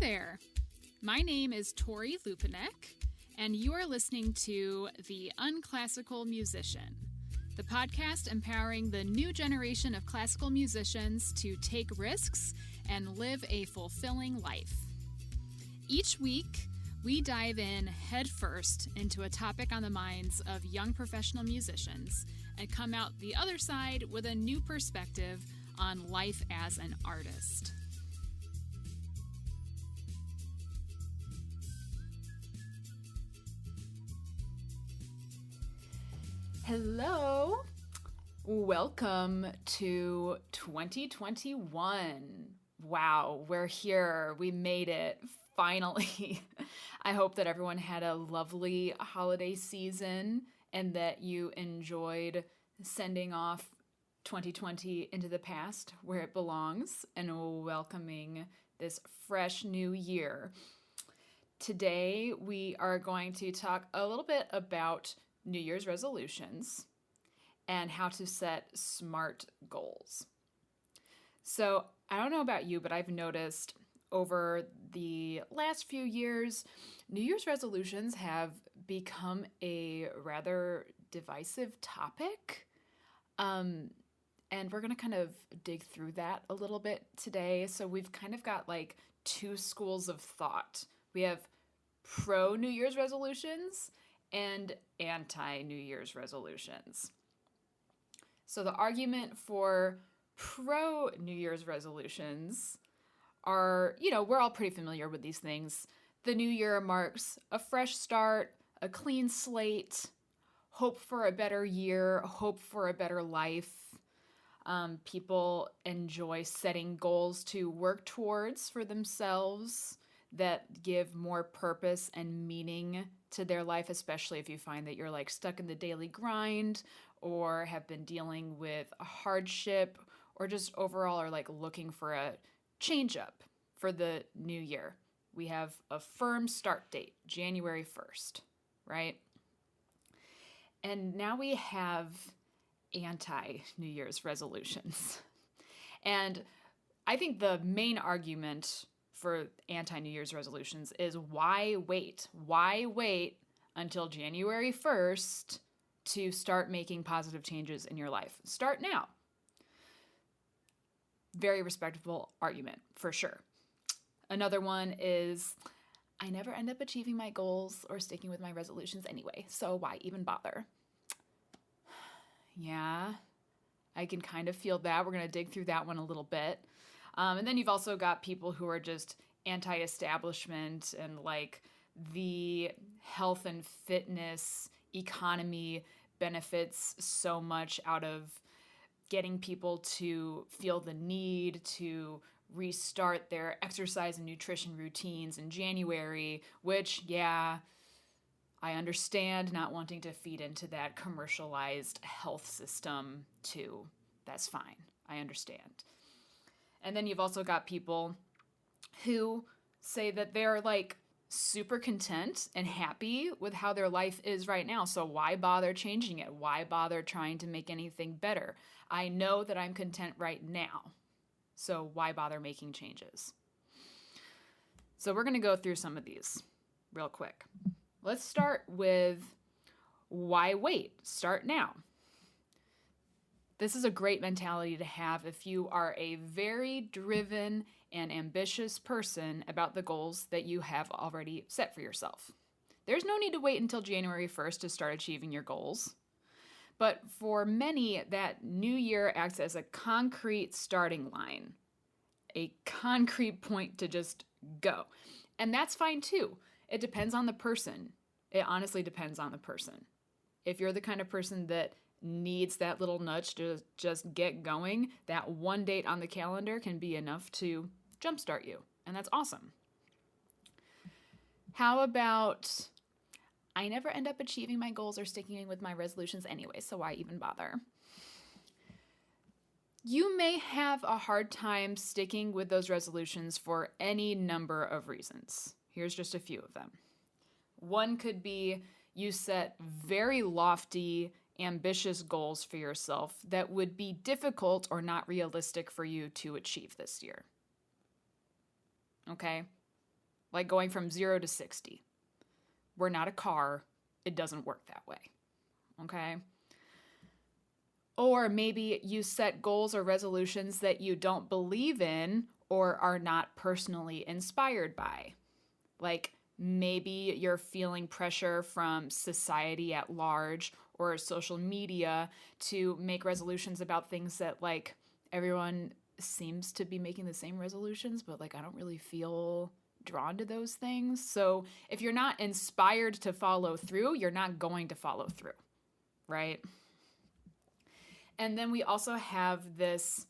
there! My name is Tori Lupinek, and you are listening to The Unclassical Musician, the podcast empowering the new generation of classical musicians to take risks and live a fulfilling life. Each week, we dive in headfirst into a topic on the minds of young professional musicians and come out the other side with a new perspective on life as an artist. Hello! Welcome to 2021. Wow, we're here. We made it. Finally. I hope that everyone had a lovely holiday season and that you enjoyed sending off 2020 into the past where it belongs and welcoming this fresh new year. Today, we are going to talk a little bit about New Year's resolutions and how to set smart goals. So, I don't know about you, but I've noticed over the last few years, New Year's resolutions have become a rather divisive topic. And we're going to kind of dig through that a little bit today. So we've kind of got like two schools of thought. We have pro New Year's resolutions and anti New Year's resolutions. So the argument for pro New Year's resolutions are, we're all pretty familiar with these things. The new year marks a fresh start, a clean slate, hope for a better year, hope for a better life. People enjoy setting goals to work towards for themselves that give more purpose and meaning to their life, especially if you find that you're like stuck in the daily grind or have been dealing with a hardship or just overall are like looking for a change up for the new year. We have a firm start date, January 1st, right? And now we have anti-New Year's resolutions. And I think the main argument for anti-New Year's resolutions is why wait? Why wait until January 1st to start making positive changes in your life? Start now. Very respectable argument, for sure. Another one is, I never end up achieving my goals or sticking with my resolutions anyway, so why even bother? Yeah, I can kind of feel that. We're going to dig through that one a little bit. And then you've also got people who are just anti-establishment and like the health and fitness economy benefits so much out of getting people to feel the need to restart their exercise and nutrition routines in January, which, yeah, I understand not wanting to feed into that commercialized health system too. That's fine. I understand. And then you've also got people who say that they're like super content and happy with how their life is right now. So why bother changing it? Why bother trying to make anything better? I know that I'm content right now. So why bother making changes? So we're going to go through some of these real quick. Let's start with why wait? Start now. This is a great mentality to have if you are a very driven and ambitious person about the goals that you have already set for yourself. There's no need to wait until January 1st to start achieving your goals. But for many, that new year acts as a concrete starting line, a concrete point to just go. And that's fine too. It depends on the person. It honestly depends on the person. If you're the kind of person that needs that little nudge to just get going, that one date on the calendar can be enough to jumpstart you. And that's awesome. How about, I never end up achieving my goals or sticking with my resolutions anyway, so why even bother? You may have a hard time sticking with those resolutions for any number of reasons. Here's just a few of them. One could be you set very lofty, ambitious goals for yourself that would be difficult or not realistic for you to achieve this year. Okay? like going from 0 to 60. We're not a car. It doesn't work that way. Okay? Or maybe you set goals or resolutions that you don't believe in or are not personally inspired by. Like maybe you're feeling pressure from society at large or social media to make resolutions about things that like everyone seems to be making the same resolutions, but like I don't really feel drawn to those things. So if you're not inspired to follow through, you're not going to follow through, right? And then we also have this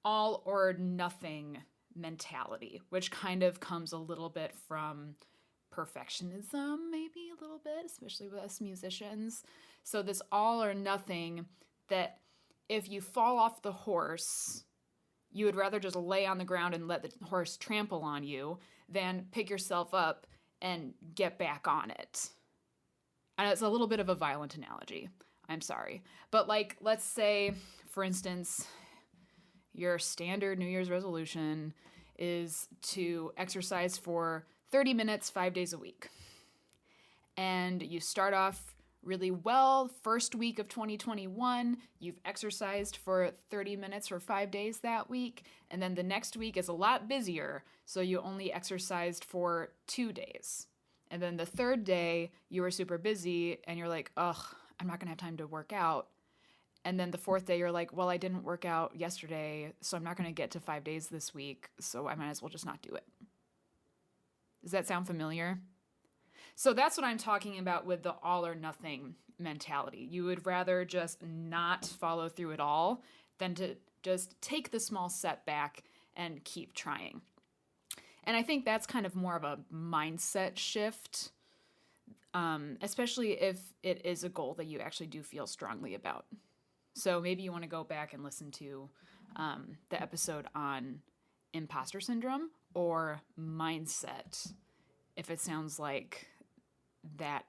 all or nothing mentality, which kind of comes a little bit from perfectionism, maybe a little bit, especially with us musicians. So this all or nothing, that if you fall off the horse, you would rather just lay on the ground and let the horse trample on you than pick yourself up and get back on it. And it's a little bit of a violent analogy. I'm sorry. But like, let's say, for instance, your standard New Year's resolution is to exercise for 30 minutes, 5 days a week. And you start off really well. First week of 2021, you've exercised for 30 minutes for 5 days that week. And then the next week is a lot busier, so you only exercised for 2 days. And then the third day, you were super busy and you're like, ugh, I'm not going to have time to work out. And then the fourth day, you're like, well, I didn't work out yesterday, so I'm not going to get to 5 days this week, so I might as well just not do it. Does that sound familiar? So that's what I'm talking about with the all or nothing mentality. You would rather just not follow through at all than to just take the small setback and keep trying. And I think that's kind of more of a mindset shift, especially if it is a goal that you actually do feel strongly about. So maybe you want to go back and listen to the episode on imposter syndrome or mindset if it sounds like that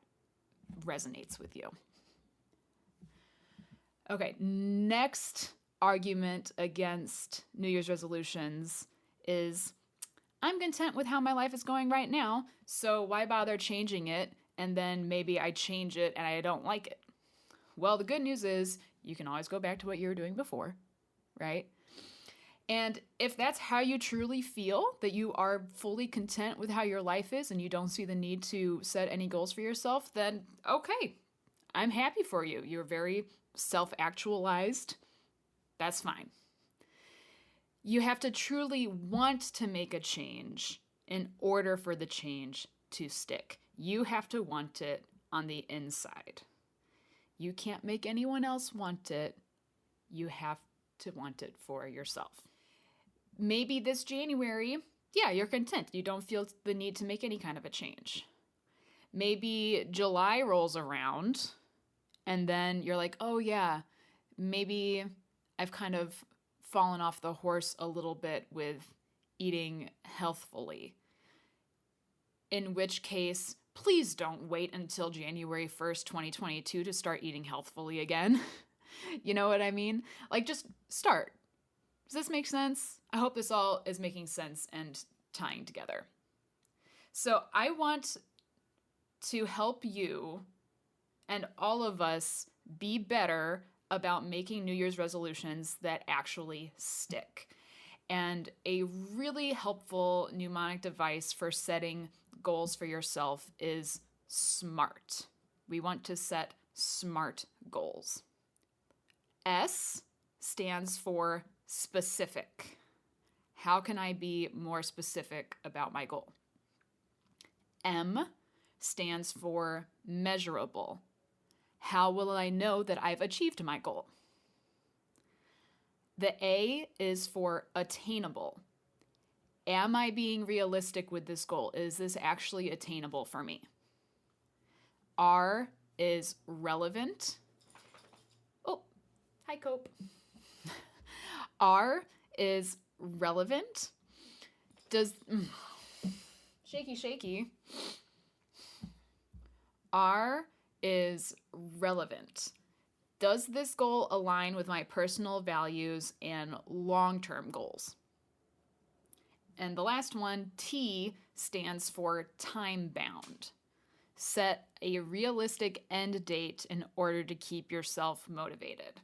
resonates with you. Okay, next argument against New Year's resolutions is, I'm content with how my life is going right now, so why bother changing it? And then maybe I change it and I don't like it. Well, the good news is you can always go back to what you were doing before, right? And if that's how you truly feel, that you are fully content with how your life is and you don't see the need to set any goals for yourself, then okay, I'm happy for you. You're very self-actualized. That's fine. You have to truly want to make a change in order for the change to stick. You have to want it on the inside. You can't make anyone else want it. You have to want it for yourself. Maybe this January, yeah, you're content. You don't feel the need to make any kind of a change. Maybe July rolls around and then you're like, oh yeah, maybe I've kind of fallen off the horse a little bit with eating healthfully. In which case, please don't wait until January 1st, 2022 to start eating healthfully again. You know what I mean? Like, just start. Does this make sense? I hope this all is making sense and tying together. So I want to help you and all of us be better about making New Year's resolutions that actually stick. And a really helpful mnemonic device for setting goals for yourself is SMART. We want to set SMART goals. S stands for specific. How can I be more specific about my goal? M stands for measurable. How will I know that I've achieved my goal? The A is for attainable. Am I being realistic with this goal? Is this actually attainable for me? R is relevant. Oh, hi, Cope. R is relevant. Shaky. R is relevant. Does this goal align with my personal values and long-term goals? And the last one, T, stands for time bound. Set a realistic end date in order to keep yourself motivated.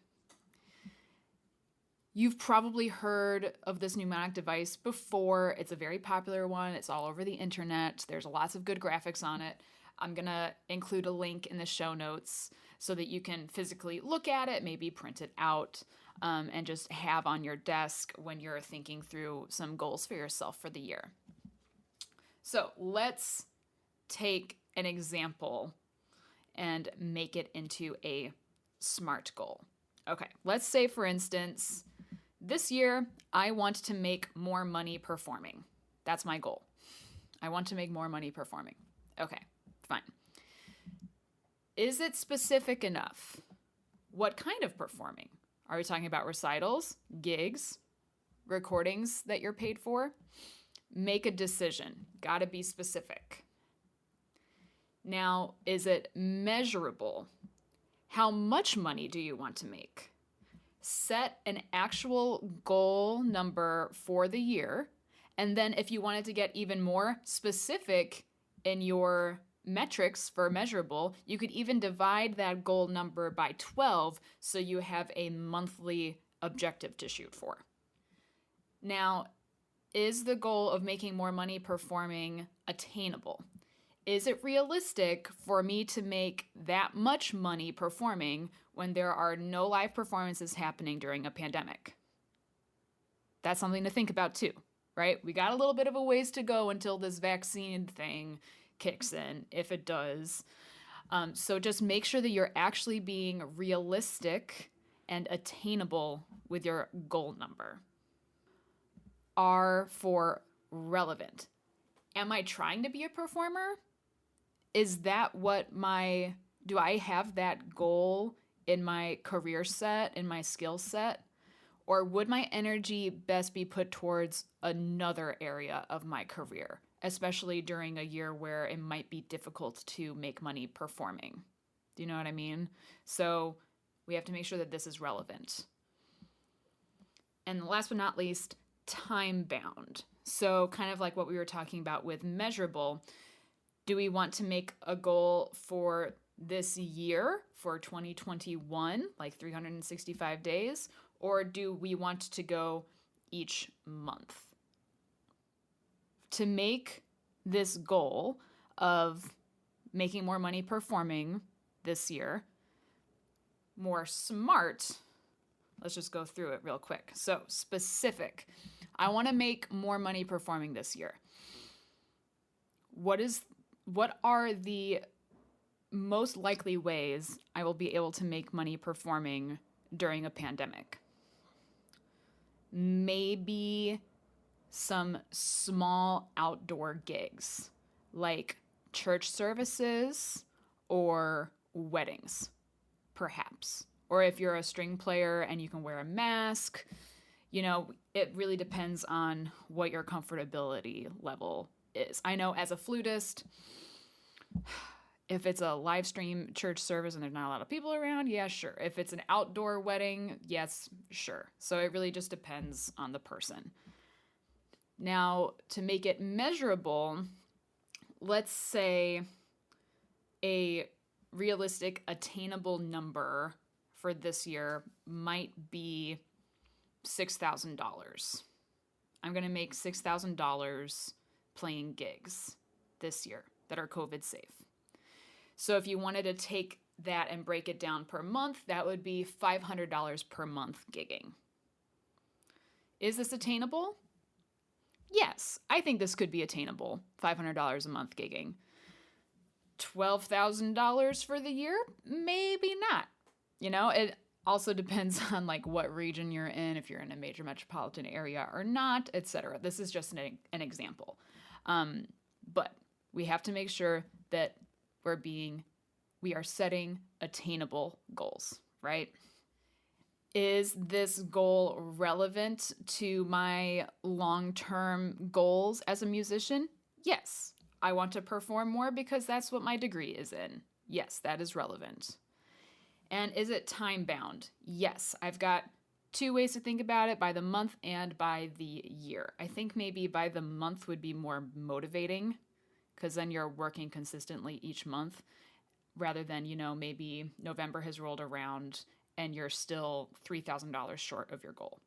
You've probably heard of this mnemonic device before. It's a very popular one. It's all over the internet. There's lots of good graphics on it. I'm going to include a link in the show notes so that you can physically look at it, maybe print it out, and just have on your desk when you're thinking through some goals for yourself for the year. So let's take an example and make it into a SMART goal. Okay, let's say, for instance, this year I want to make more money performing. That's my goal. I want to make more money performing. Okay, fine. Is it specific enough? What kind of performing? Are we talking about recitals, gigs, recordings that you're paid for? Make a decision. Gotta be specific. Now, is it measurable? How much money do you want to make? Set an actual goal number for the year. And then if you wanted to get even more specific in your metrics for measurable, you could even divide that goal number by 12 so you have a monthly objective to shoot for. Now, is the goal of making more money performing attainable? Is it realistic for me to make that much money performing when there are no live performances happening during a pandemic? That's something to think about too, right? We got a little bit of a ways to go until this vaccine thing kicks in, if it does. So just make sure that you're actually being realistic and attainable with your goal number. R for relevant. Am I trying to be a performer? Is that do I have that goal in my career set, in my skill set? Or would my energy best be put towards another area of my career, especially during a year where it might be difficult to make money performing? Do you know what I mean? So we have to make sure that this is relevant. And last but not least, time bound. So kind of like what we were talking about with measurable, do we want to make a goal for this year, for 2021, like 365 days, or do we want to go each month? To make this goal of making more money performing this year more SMART, let's just go through it real quick. So specific. I want to make more money performing this year. What are the most likely ways I will be able to make money performing during a pandemic? Maybe some small outdoor gigs like church services or weddings, perhaps. Or if you're a string player and you can wear a mask, it really depends on what your comfortability level is. I know as a flutist, if it's a live stream church service and there's not a lot of people around, yeah, sure. If it's an outdoor wedding, yes, sure. So it really just depends on the person. Now, to make it measurable, let's say a realistic, attainable number for this year might be $6,000. I'm going to make $6,000 playing gigs this year that are COVID safe. So if you wanted to take that and break it down per month, that would be $500 per month gigging. Is this attainable? Yes, I think this could be attainable, $500 a month gigging. $12,000 for the year? Maybe not. It also depends on what region you're in, if you're in a major metropolitan area or not, etc. This is just an example. But we have to make sure that we are setting attainable goals, right? Is this goal relevant to my long-term goals as a musician? Yes. I want to perform more because that's what my degree is in. Yes, that is relevant. And is it time-bound? Yes. I've got two ways to think about it, by the month and by the year. I think maybe by the month would be more motivating because then you're working consistently each month rather than, maybe November has rolled around and you're still $3,000 short of your goal.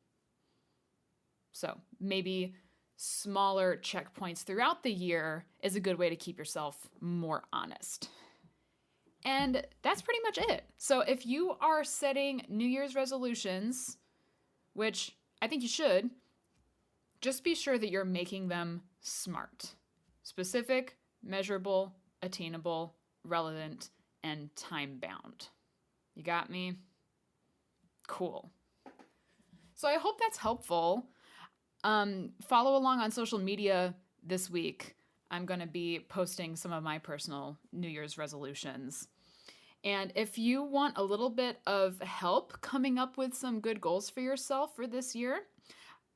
So maybe smaller checkpoints throughout the year is a good way to keep yourself more honest. And that's pretty much it. So if you are setting New Year's resolutions, which I think you should, just be sure that you're making them smart. Specific, measurable, attainable, relevant, and time-bound. You got me? Cool. So I hope that's helpful. Follow along on social media this week. I'm going to be posting some of my personal New Year's resolutions. And if you want a little bit of help coming up with some good goals for yourself for this year,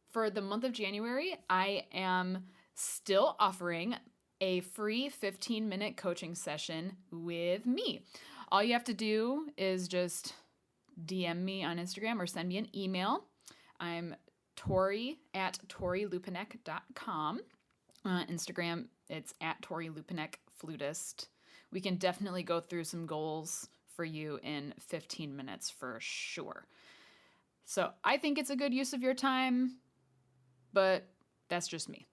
for the month of January, I am still offering a free 15-minute coaching session with me. All you have to do is just DM me on Instagram or send me an email. I'm Tori at ToriLupinek.com. Instagram, it's at Tori Lupinek Flutist. We can definitely go through some goals for you in 15 minutes for sure. So I think it's a good use of your time, but that's just me.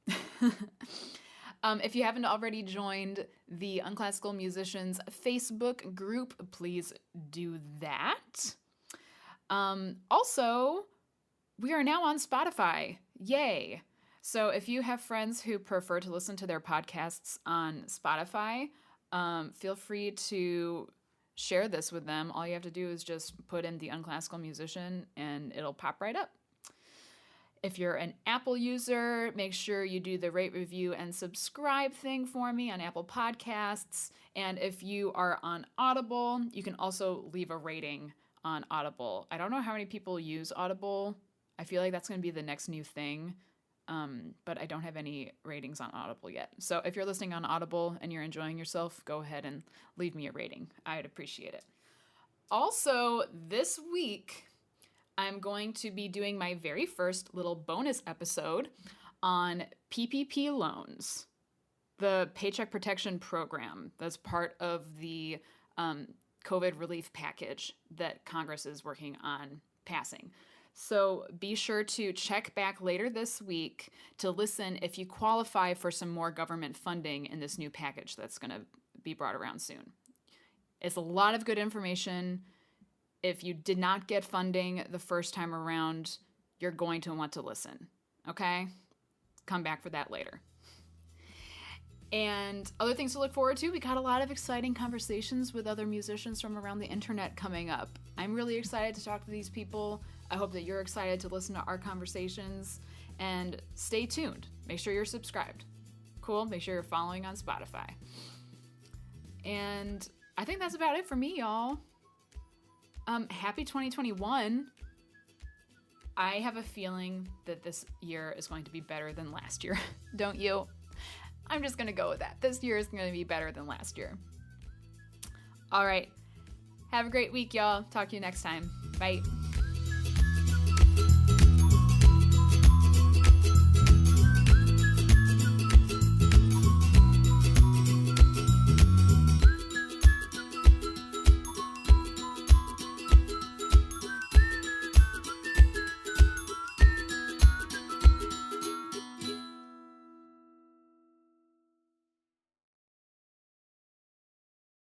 If you haven't already joined the Unclassical Musicians Facebook group, please do that. Also, we are now on Spotify. Yay! So if you have friends who prefer to listen to their podcasts on Spotify, feel free to share this with them. All you have to do is just put in the Unclassical Musician and it'll pop right up. If you're an Apple user, make sure you do the rate, review, and subscribe thing for me on Apple Podcasts. And if you are on Audible, you can also leave a rating on Audible. I don't know how many people use Audible. I feel like that's going to be the next new thing. But I don't have any ratings on Audible yet. So if you're listening on Audible and you're enjoying yourself, go ahead and leave me a rating. I'd appreciate it. Also, this week, I'm going to be doing my very first little bonus episode on PPP loans, the Paycheck Protection Program that's part of the COVID relief package that Congress is working on passing. So be sure to check back later this week to listen if you qualify for some more government funding in this new package that's going to be brought around soon. It's a lot of good information. If you did not get funding the first time around, you're going to want to listen, okay? Come back for that later. And other things to look forward to, we got a lot of exciting conversations with other musicians from around the internet coming up. I'm really excited to talk to these people. I hope that you're excited to listen to our conversations. And stay tuned. Make sure you're subscribed. Cool? Make sure you're following on Spotify. And I think that's about it for me, y'all. Happy 2021. I have a feeling that this year is going to be better than last year. Don't you? I'm just going to go with that. This year is going to be better than last year. All right. Have a great week, y'all. Talk to you next time. Bye.